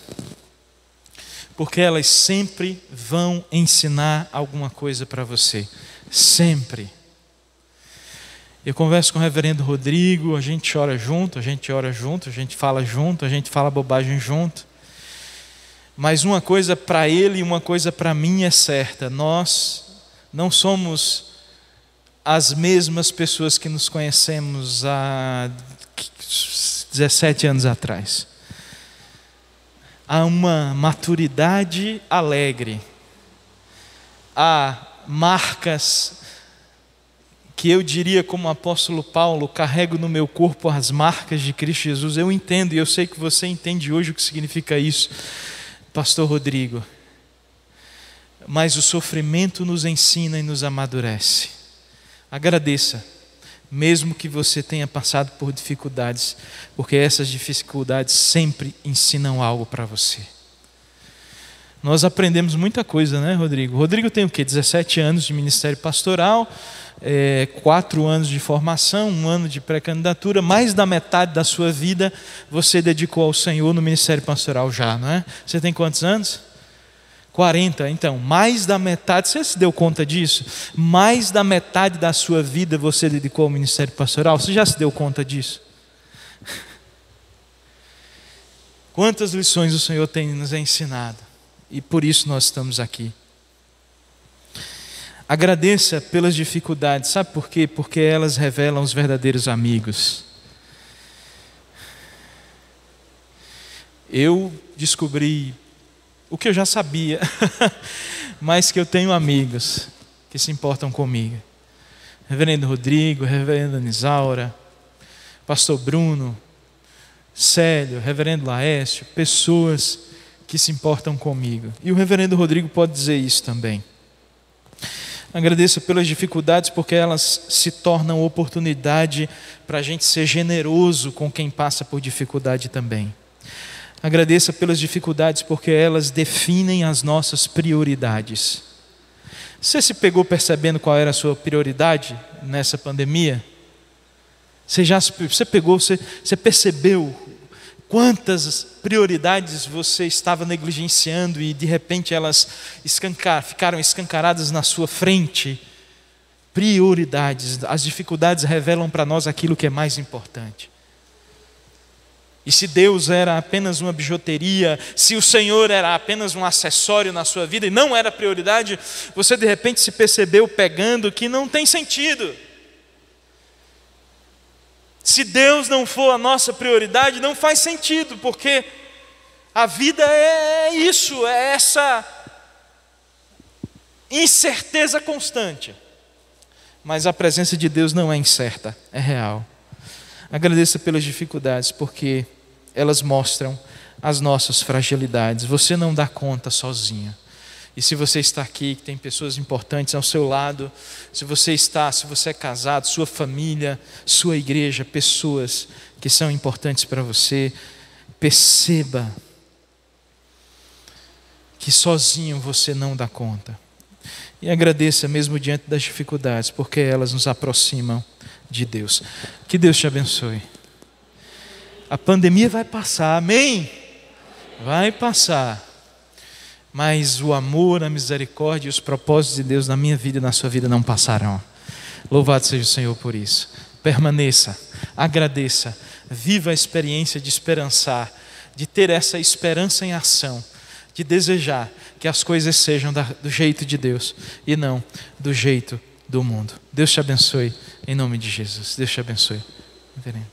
Speaker 4: porque elas sempre vão ensinar alguma coisa para você, sempre. Eu converso com o reverendo Rodrigo, a gente chora junto, a gente ora junto, a gente fala bobagem junto. Mas uma coisa para ele e uma coisa para mim é certa: nós não somos as mesmas pessoas que nos conhecemos há 17 anos atrás. Há uma maturidade alegre, há marcas que eu diria, como o apóstolo Paulo, carrego no meu corpo as marcas de Cristo Jesus. Eu entendo, e eu sei que você entende hoje o que significa isso, pastor Rodrigo. Mas o sofrimento nos ensina e nos amadurece. Agradeça, mesmo que você tenha passado por dificuldades, porque essas dificuldades sempre ensinam algo para você. Nós aprendemos muita coisa, né, Rodrigo? Rodrigo tem o quê? 17 anos de ministério pastoral, 4 anos de formação, 1 ano de pré-candidatura, mais da metade da sua vida você dedicou ao Senhor no ministério pastoral já, não é? Você tem quantos anos? 40, então, mais da metade, você se deu conta disso? Mais da metade da sua vida você dedicou ao ministério pastoral, você já se deu conta disso? Quantas lições o Senhor tem nos ensinado, e por isso nós estamos aqui. Agradeça pelas dificuldades, sabe por quê? Porque elas revelam os verdadeiros amigos. Eu descobri o que eu já sabia, mas que eu tenho amigos que se importam comigo. Reverendo Rodrigo, reverendo Anisaura, pastor Bruno, Célio, reverendo Laércio, pessoas que se importam comigo. E o reverendo Rodrigo pode dizer isso também. Agradeça pelas dificuldades, porque elas se tornam oportunidade para a gente ser generoso com quem passa por dificuldade também. Agradeça pelas dificuldades, porque elas definem as nossas prioridades. Você se pegou percebendo qual era a sua prioridade nessa pandemia? Você percebeu quantas prioridades você estava negligenciando e de repente elas ficaram escancaradas na sua frente? Prioridades. As dificuldades revelam para nós aquilo que é mais importante. E se Deus era apenas uma bijuteria, se o Senhor era apenas um acessório na sua vida e não era prioridade, você de repente se percebeu pegando que não tem sentido. Se Deus não for a nossa prioridade, não faz sentido, porque a vida é isso, é essa incerteza constante. Mas a presença de Deus não é incerta, é real. Agradeça pelas dificuldades, porque elas mostram as nossas fragilidades. Você não dá conta sozinho. E se você está aqui, que tem pessoas importantes ao seu lado, se você é casado, sua família, sua igreja, pessoas que são importantes para você, perceba que sozinho você não dá conta. E agradeça mesmo diante das dificuldades, porque elas nos aproximam de Deus. Que Deus te abençoe. A pandemia vai passar, amém? Vai passar. Mas o amor, a misericórdia e os propósitos de Deus na minha vida e na sua vida não passarão. Louvado seja o Senhor por isso. Permaneça, agradeça, viva a experiência de esperançar, de ter essa esperança em ação, de desejar que as coisas sejam do jeito de Deus e não do jeito do mundo. Deus te abençoe, em nome de Jesus. Deus te abençoe. Reverendo.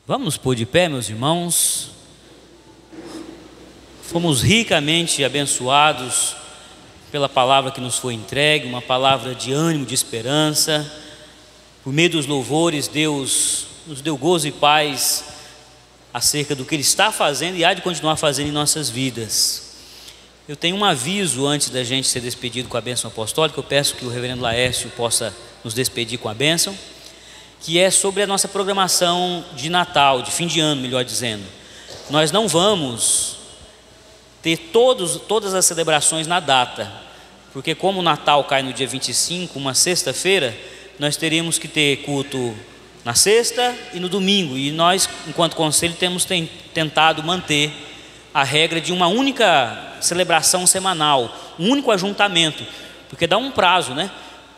Speaker 1: Vamos nos pôr de pé, meus irmãos. Fomos ricamente abençoados pela palavra que nos foi entregue, uma palavra de ânimo, de esperança. Por meio dos louvores, Deus nos deu gozo e paz acerca do que Ele está fazendo e há de continuar fazendo em nossas vidas. Eu tenho um aviso antes da gente ser despedido com a bênção apostólica. Eu peço que o reverendo Laércio possa nos despedir com a bênção, que é sobre a nossa programação de Natal, de fim de ano, melhor dizendo. Nós não vamos ter todas as celebrações na data, porque como o Natal cai no dia 25, uma sexta-feira, nós teríamos que ter culto na sexta e no domingo, e nós, enquanto conselho, temos tentado manter a regra de uma única celebração semanal, um único ajuntamento, porque dá um prazo, né?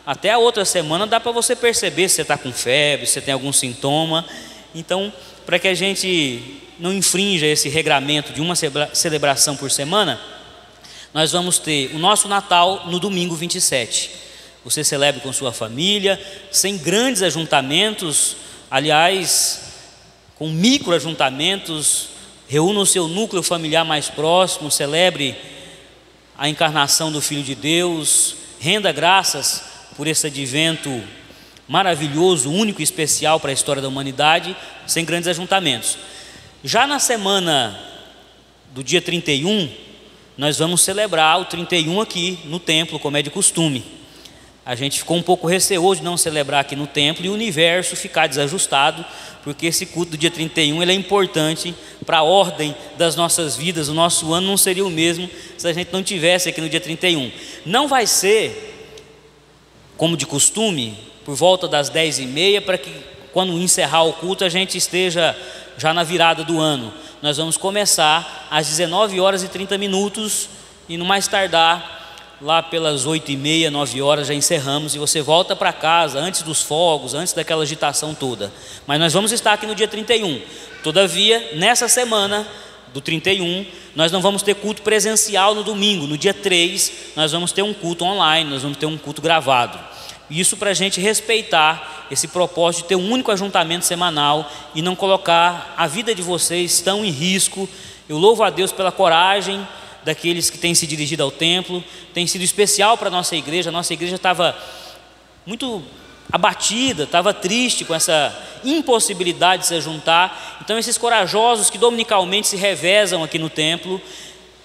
Speaker 1: Até a outra semana dá para você perceber se você está com febre, se você tem algum sintoma. Então, para que a gente não infrinja esse regramento de uma celebração por semana, nós vamos ter o nosso Natal no domingo 27. Você celebre com sua família, sem grandes ajuntamentos, aliás, com micro ajuntamentos. Reúna o seu núcleo familiar mais próximo, celebre a encarnação do Filho de Deus, renda graças por esse advento maravilhoso, único e especial para a história da humanidade, sem grandes ajuntamentos. Já na semana do dia 31, nós vamos celebrar o 31 aqui no templo, como é de costume. A gente ficou um pouco receoso de não celebrar aqui no templo e o universo ficar desajustado, porque esse culto do dia 31 ele é importante para a ordem das nossas vidas. O nosso ano não seria o mesmo se a gente não tivesse aqui no dia 31. Não vai ser, como de costume, por volta das 10h30, para que quando encerrar o culto a gente esteja já na virada do ano. Nós vamos começar às 19h30 e no mais tardar, lá pelas 8h30, 9h já encerramos e você volta para casa antes dos fogos, antes daquela agitação toda. Mas nós vamos estar aqui no dia 31. Todavia, nessa semana do 31, nós não vamos ter culto presencial no domingo. No dia 3, nós vamos ter um culto online, nós vamos ter um culto gravado. Isso para a gente respeitar esse propósito de ter um único ajuntamento semanal e não colocar a vida de vocês tão em risco. Eu louvo a Deus pela coragem daqueles que têm se dirigido ao templo. Tem sido especial para a nossa igreja estava muito abatida, estava triste com essa impossibilidade de se juntar. Então esses corajosos que dominicalmente se revezam aqui no templo,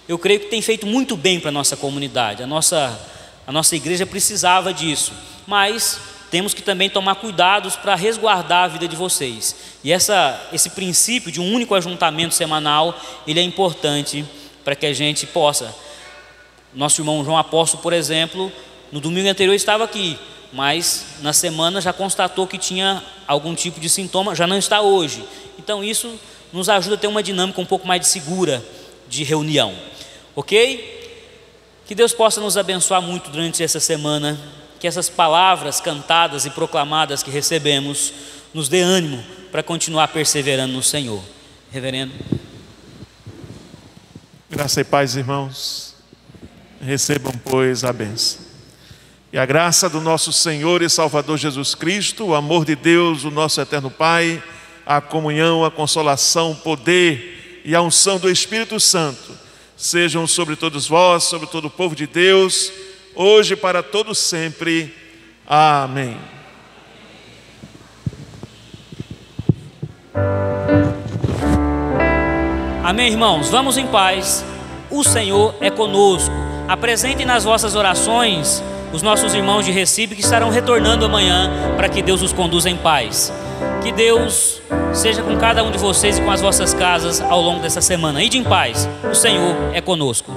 Speaker 1: eu creio que tem feito muito bem para a nossa comunidade. A nossa igreja precisava disso, mas temos que também tomar cuidados para resguardar a vida de vocês. E esse princípio de um único ajuntamento semanal, ele é importante para que a gente possa. Nosso irmão João Apóstolo, por exemplo, no domingo anterior estava aqui, mas na semana já constatou que tinha algum tipo de sintoma, já não está hoje. Então isso nos ajuda a ter uma dinâmica um pouco mais segura de reunião, ok? Que Deus possa nos abençoar muito durante essa semana, que essas palavras cantadas e proclamadas que recebemos nos dê ânimo para continuar perseverando no Senhor. Reverendo.
Speaker 5: Graça e paz, irmãos. Recebam, pois, a bênção. E a graça do nosso Senhor e Salvador Jesus Cristo, o amor de Deus, o nosso eterno Pai, a comunhão, a consolação, o poder e a unção do Espírito Santo sejam sobre todos vós, sobre todo o povo de Deus, hoje e para todos sempre. Amém.
Speaker 1: Amém, irmãos? Vamos em paz. O Senhor é conosco. Apresentem nas vossas orações os nossos irmãos de Recife que estarão retornando amanhã, para que Deus os conduza em paz. Que Deus seja com cada um de vocês e com as vossas casas ao longo dessa semana. Ide em paz. O Senhor é conosco.